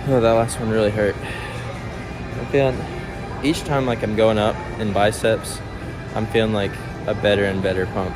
Oh, that last one really hurt. I'm feeling, each time like I'm going up in biceps, I'm feeling like a better and better pump.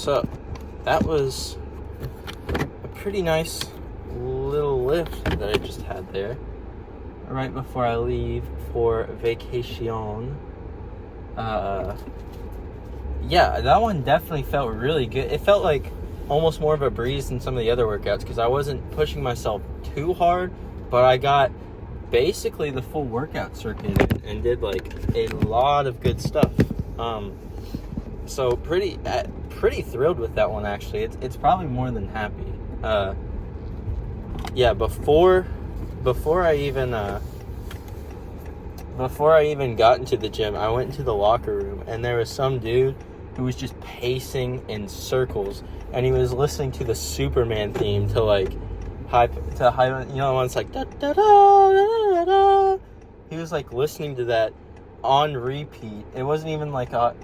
So that was a pretty nice little lift that I just had there right before I leave for vacation. Yeah, that one definitely felt really good. It felt like almost more of a breeze than some of the other workouts because I wasn't pushing myself too hard, but I got basically the full workout circuit and did like a lot of good stuff. So pretty thrilled with that one, actually. It's probably more than happy. Yeah, before I even got into the gym, I went into the locker room and there was some dude who was just pacing in circles, and he was listening to the Superman theme to hype, you know, when it's like da da da da da da. He was like listening to that on repeat. It wasn't even like a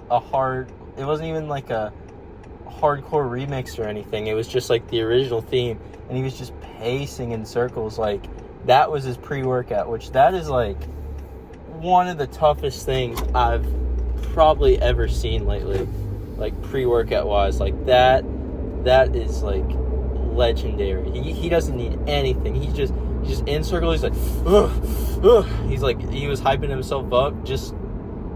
hardcore remix or anything. It was just like the original theme, and he was just pacing in circles. Like, that was his pre-workout, which that is like one of the toughest things I've probably ever seen lately, like pre-workout wise. Like that is like legendary. He doesn't need anything. He's just in circle. He's like he's like, he was hyping himself up, just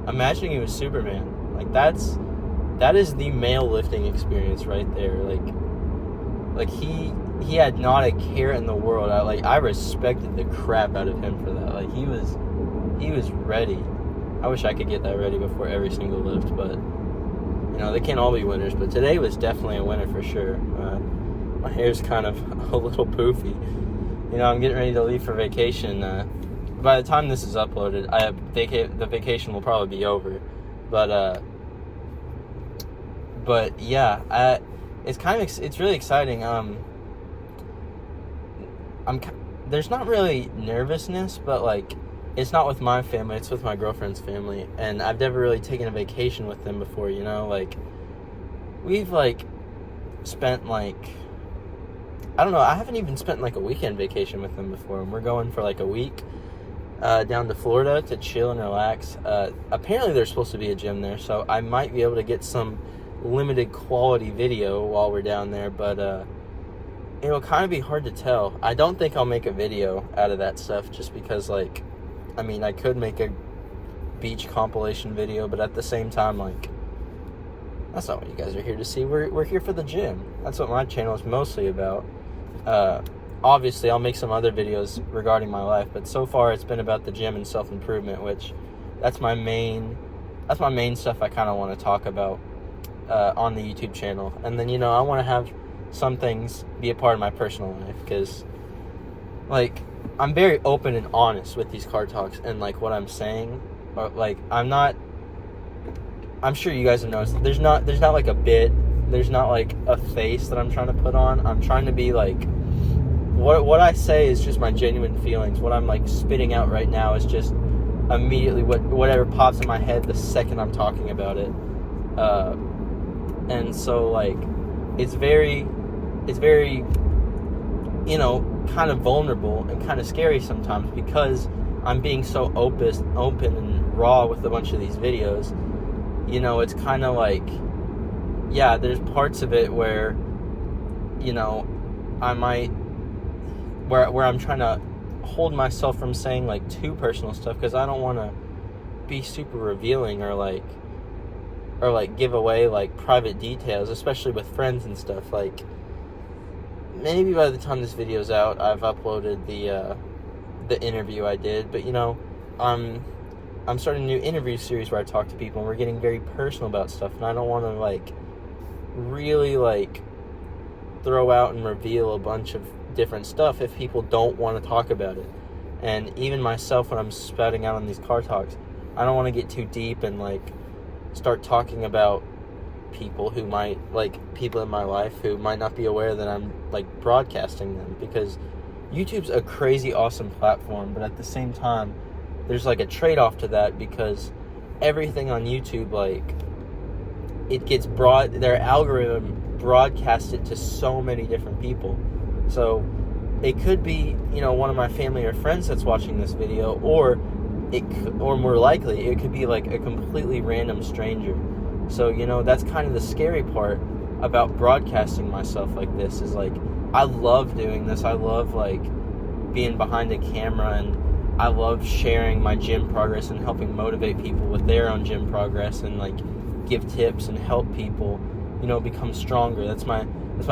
imagining he was Superman. Like that is the male lifting experience right there. Like he had not a care in the world. I respected the crap out of him for that. Like he was ready. I wish I could get that ready before every single lift, but you know, they can't all be winners. But today was definitely a winner for sure. My hair's kind of a little poofy. You know, I'm getting ready to leave for vacation. By the time this is uploaded, the vacation will probably be over. But yeah, it's really exciting. There's not really nervousness, but like, it's not with my family, it's with my girlfriend's family, and I've never really taken a vacation with them before, you know. Like, we've like spent like, I don't know, I haven't even spent like a weekend vacation with them before, and we're going for like a week down to Florida to chill and relax. Apparently there's supposed to be a gym there, so I might be able to get some limited quality video while we're down there, but it'll kind of be hard to tell. I don't think I'll make a video out of that stuff, just because, like, I mean, I could make a beach compilation video, but at the same time, like, that's not what you guys are here to see. We're here for the gym. That's what my channel is mostly about. Obviously, I'll make some other videos regarding my life, but so far it's been about the gym and self-improvement, which that's my main stuff I kind of want to talk about on the YouTube channel. And then, you know, I want to have some things be a part of my personal life, because, like, I'm very open and honest with these car talks and, like, what I'm saying. Or, like, I'm sure you guys have noticed, there's not like a bit, there's not like a face that I'm trying to put on. I'm trying to be like, what I say is just my genuine feelings. What I'm like spitting out right now is just immediately whatever pops in my head the second I'm talking about it. And so, like, it's very, you know, kind of vulnerable and kind of scary sometimes, because I'm being so open and raw with a bunch of these videos. You know, it's kind of like, yeah, there's parts of it where, you know, I might, where I'm trying to hold myself from saying, like, too personal stuff, because I don't want to be super revealing or give away, like, private details, especially with friends and stuff. Like, maybe by the time this video's out, I've uploaded the interview I did, but, you know, I'm starting a new interview series where I talk to people, and we're getting very personal about stuff, and I don't want to, like, really, like, throw out and reveal a bunch of different stuff if people don't want to talk about it. And even myself, when I'm spouting out on these car talks, I don't want to get too deep and, like, start talking about people who might, like, people in my life who might not be aware that I'm, like, broadcasting them, because YouTube's a crazy awesome platform, but at the same time, there's, like, a trade-off to that, because everything on YouTube, like, it gets their algorithm broadcasts it to so many different people. So it could be, you know, one of my family or friends that's watching this video, or more likely, it could be, like, a completely random stranger. So, you know, that's kind of the scary part, about broadcasting myself like this is like, I love doing this. I love like being behind a camera, and I love sharing my gym progress and helping motivate people with their own gym progress, and like give tips and help people, become stronger. That's my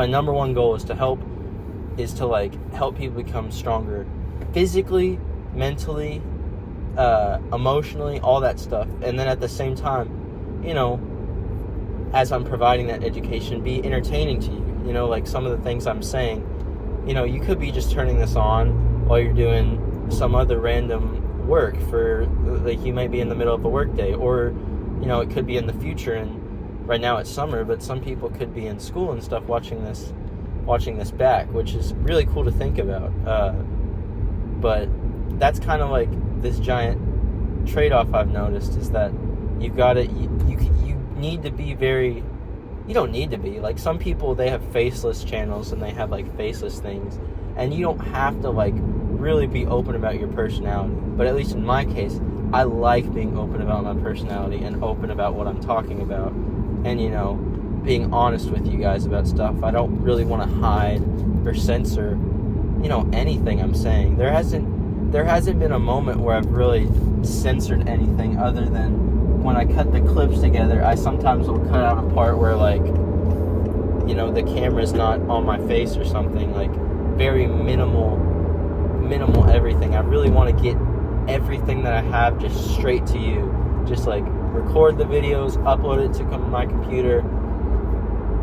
number one goal, is to help people become stronger physically, mentally, emotionally, all that stuff. And then at the same time, as I'm providing that education, be entertaining to you. Like some of the things I'm saying, you could be just turning this on while you're doing some other random work, for like, you might be in the middle of a work day, or it could be in the future, and right now it's summer, but some people could be in school and stuff watching this back, which is really cool to think about. But that's kind of like this giant trade-off I've noticed, is that you've got to, you need to be very, you don't need to be, like, some people, they have faceless channels and they have like faceless things, and you don't have to like really be open about your personality. But at least in my case, I like being open about my personality and open about what I'm talking about, and being honest with you guys about stuff. I don't really want to hide or censor anything I'm saying. There hasn't been a moment where I've really censored anything, other than when I cut the clips together. I sometimes will cut out a part where, like, the camera's not on my face or something, like very minimal everything. I really want to get everything that I have just straight to you. Just like record the videos, upload it to my computer,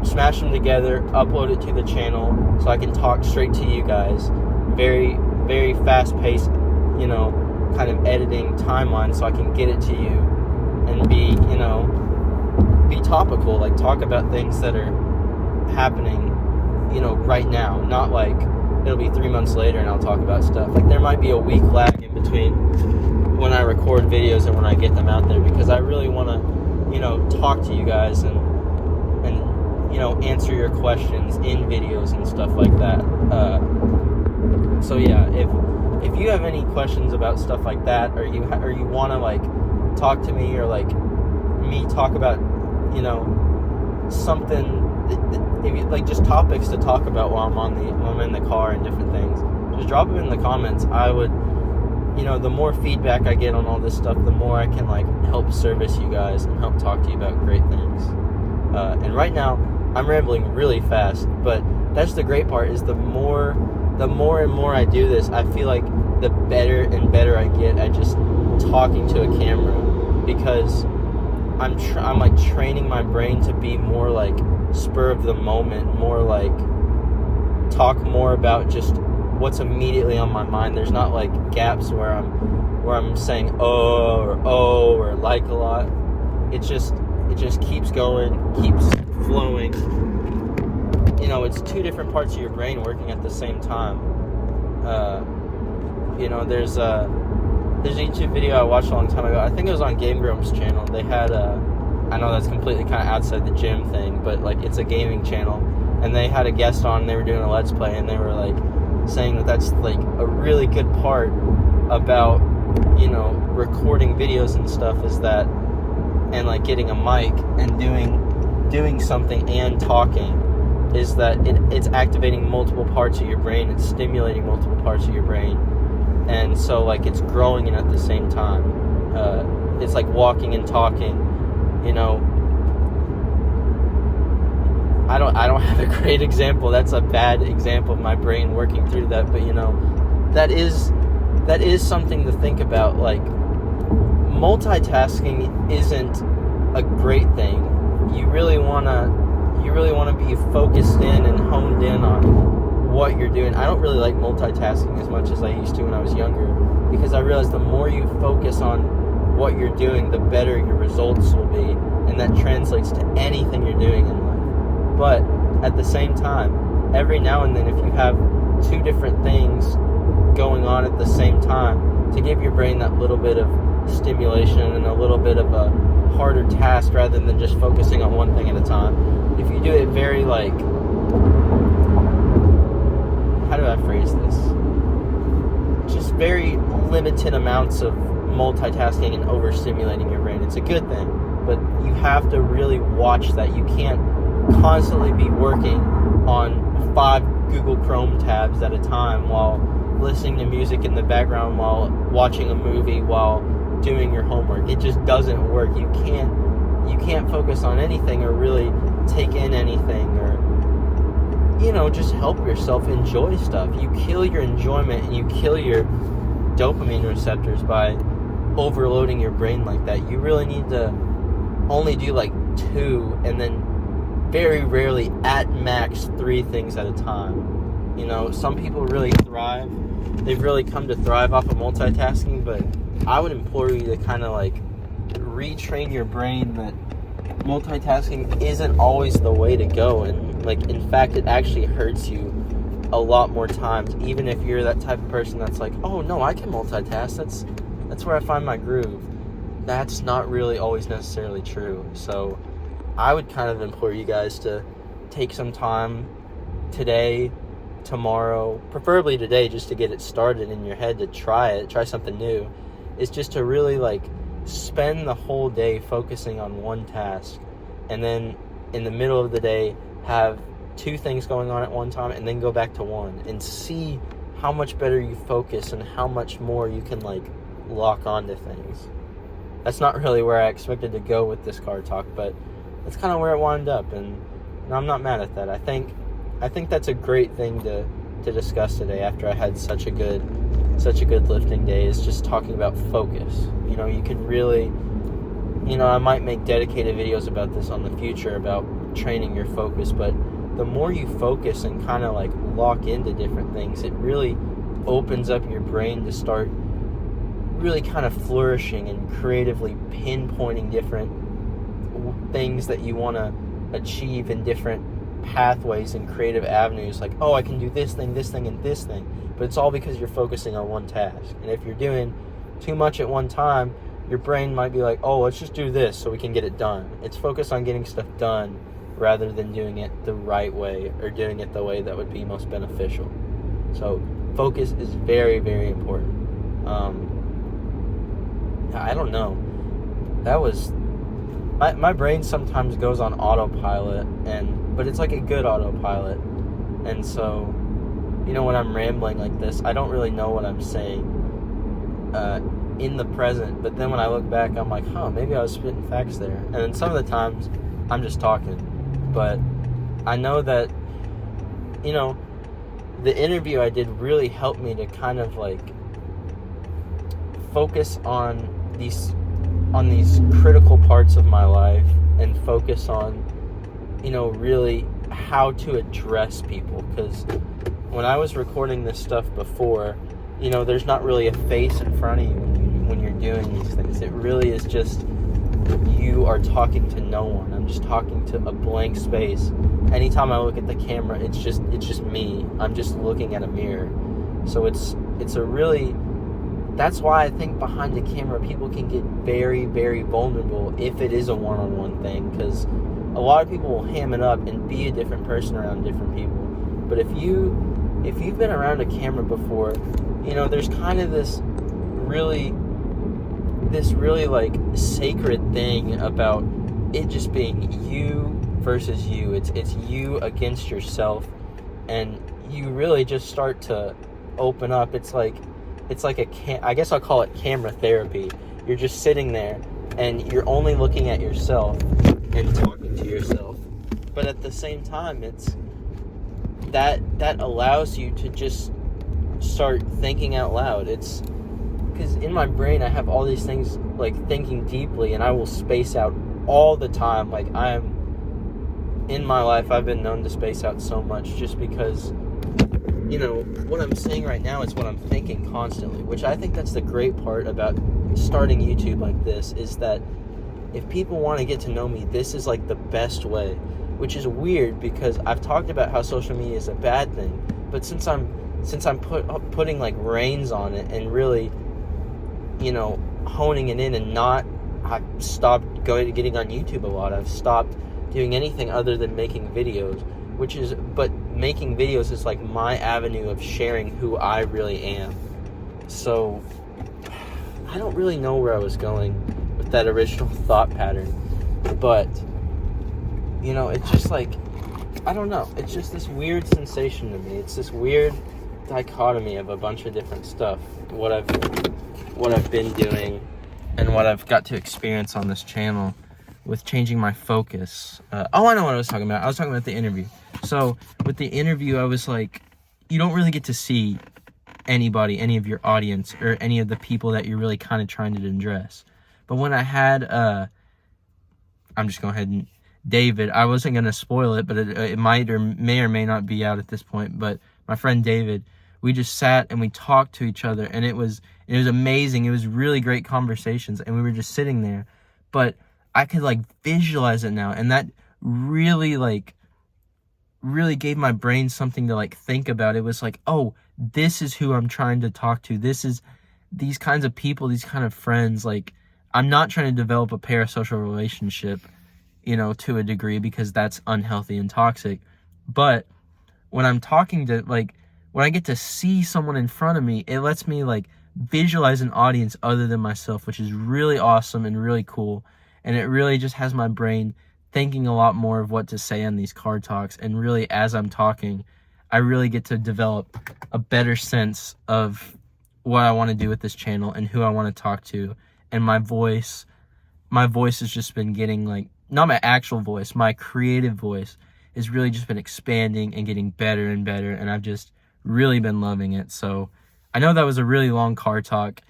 smash them together, upload it to the channel, so I can talk straight to you guys. Very, very fast-paced, kind of editing timeline, so I can get it to you and be topical, like talk about things that are happening, right now. Not like it'll be 3 months later and I'll talk about stuff. Like, there might be a week lag in between when I record videos and when I get them out there, because I really want to, talk to you guys and answer your questions in videos and stuff like that. So yeah, if you have any questions about stuff like that, or you want to like talk to me, or like me talk about something, if you, like, just topics to talk about while I'm in the car and different things, just drop them in the comments. I would, the more feedback I get on all this stuff, the more I can like help service you guys and help talk to you about great things. And right now I'm rambling really fast, but that's the great part, is the more and more I do this, I feel like the better and better I get at just talking to a camera, because I'm like training my brain to be more like spur of the moment, more like talk more about just what's immediately on my mind. There's not like gaps where I'm saying or like a lot. It just keeps going, keeps flowing. It's two different parts of your brain working at the same time. There's a YouTube video I watched a long time ago. I think it was on Game Grumps' channel. They had I know that's completely kind of outside the gym thing, but like, it's a gaming channel, and they had a guest on, and they were doing a Let's Play, and they were like saying that that's like a really good part about recording videos and stuff, is that, and like getting a mic and doing something and talking, is that it's activating multiple parts of your brain. It's stimulating multiple parts of your brain, and so like it's growing it at the same time. It's like walking and talking. I don't have a great example. That's a bad example of my brain working through that, but that is something to think about. Like, multitasking isn't a great thing. You really want to be focused in and honed in on what you're doing. I don't really like multitasking as much as I used to when I was younger, because I realized the more you focus on what you're doing, the better your results will be, and that translates to anything you're doing in life. But at the same time, every now and then, if you have two different things going on at the same time, to give your brain that little bit of stimulation and a little bit of a harder task, rather than just focusing on one thing at a time, if you do it very like, how do I phrase this? Just very limited amounts of multitasking and overstimulating your brain. It's a good thing, but you have to really watch that. You can't constantly be working on 5 Google Chrome tabs at a time while listening to music in the background, while watching a movie, while doing your homework. It just doesn't work. You can't focus on anything or really take in anything, or just help yourself enjoy stuff. You kill your enjoyment and you kill your dopamine receptors by overloading your brain like that. You really need to only do like 2, and then very rarely at max 3 things at a time. Some people really thrive. They've really come to thrive off of multitasking, but I would implore you to kind of like retrain your brain that multitasking isn't always the way to go, and like in fact it actually hurts you a lot more times, even if you're that type of person that's like, oh no, I can multitask, that's where I find my groove. That's not really always necessarily true. So I would kind of implore you guys to take some time today, tomorrow, preferably today, just to get it started in your head, to try something new, is just to really like spend the whole day focusing on one task, and then in the middle of the day have 2 things going on at one time, and then go back to one, and see how much better you focus and how much more you can like lock onto things. That's not really where I expected to go with this car talk, but that's kind of where it wound up, and I'm not mad at that. I think that's a great thing to discuss today after I had such a good lifting day, is just talking about focus. You can really, I might make dedicated videos about this on the future, about training your focus, but the more you focus and kind of like lock into different things, it really opens up your brain to start really kind of flourishing and creatively pinpointing different things that you want to achieve in different pathways and creative avenues. Like, oh, I can do this thing, and this thing. But it's all because you're focusing on one task. And if you're doing too much at one time, your brain might be like, oh, let's just do this so we can get it done. It's focused on getting stuff done rather than doing it the right way, or doing it the way that would be most beneficial. So focus is very, very important. I don't know. That was... My brain sometimes goes on autopilot, but it's like a good autopilot. And so, when I'm rambling like this, I don't really know what I'm saying in the present. But then when I look back, I'm like, maybe I was spitting facts there. And then some of the times, I'm just talking. But I know that, the interview I did really helped me to kind of like focus on these critical parts of my life, and focus on, really how to address people. Because when I was recording this stuff before, there's not really a face in front of you when you're doing these things. It really is just you are talking to no one. I'm just talking to a blank space. Anytime I look at the camera, it's just me. I'm just looking at a mirror. So it's a really... That's why I think behind the camera, people can get very, very vulnerable if it is a one-on-one thing, because a lot of people will ham it up and be a different person around different people. But if you've been around a camera before, there's kind of this really like sacred thing about it just being you versus you. It's you against yourself, and you really just start to open up. It's like I guess I'll call it camera therapy. You're just sitting there and you're only looking at yourself and talking to yourself. But at the same time, it's that allows you to just start thinking out loud. It's because in my brain I have all these things like thinking deeply, and I will space out all the time. Like in my life, I've been known to space out so much just because what I'm saying right now is what I'm thinking constantly, which I think that's the great part about starting YouTube like this, is that if people want to get to know me, this is like the best way, which is weird because I've talked about how social media is a bad thing, but since I'm putting like reins on it and really, honing it in, and I've stopped getting on YouTube a lot. I've stopped doing anything other than making videos, but making videos is like my avenue of sharing who I really am. So I don't really know where I was going with that original thought pattern, but you know, it's just like, I don't know. It's just this weird sensation to me. It's this weird dichotomy of a bunch of different stuff. What I've been doing and what I've got to experience on this channel with changing my focus. I know what I was talking about. I was talking about the interview. So with the interview, I was like, you don't really get to see anybody, any of your audience, or any of the people that you're really kind of trying to address. But when I had, I'm just going ahead and David, I wasn't going to spoil it, but it might or may not be out at this point. But my friend David, we just sat and we talked to each other, and it was amazing. It was really great conversations, and we were just sitting there. But I could like visualize it now, and that really gave my brain something to like think about. It was like, oh, this is who I'm trying to talk to. This is these kinds of people, these kind of friends. Like, I'm not trying to develop a parasocial relationship, you know, to a degree, because that's unhealthy and toxic. But when I'm talking to, like, when I get to see someone in front of me, it lets me like visualize an audience other than myself, which is really awesome and really cool. And it really just has my brain thinking a lot more of what to say on these card talks. And really, as I'm talking, I really get to develop a better sense of what I want to do with this channel and who I want to talk to. And my voice has just been getting like, not my actual voice, my creative voice has really just been expanding and getting better and better. And I've just really been loving it. So I know that was a really long card talk.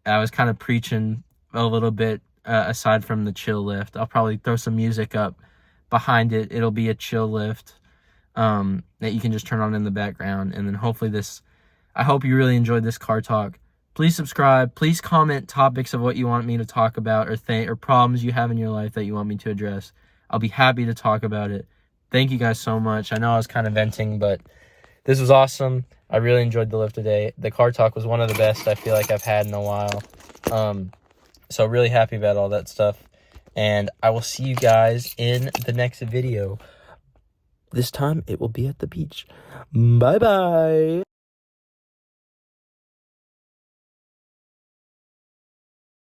I was kind of preaching a little bit, aside from the chill lift. I'll probably throw some music up behind it. It'll be a chill lift that you can just turn on in the background. And then hopefully I hope you really enjoyed this card talk. Please subscribe. Please comment topics of what you want me to talk about, or problems you have in your life that you want me to address. I'll be happy to talk about it. Thank you guys so much. I know I was kind of venting, but this was awesome. I really enjoyed the lift today. The card talk was one of the best I feel like I've had in a while. So really happy about all that stuff. And I will see you guys in the next video. This time it will be at the beach. Bye-bye.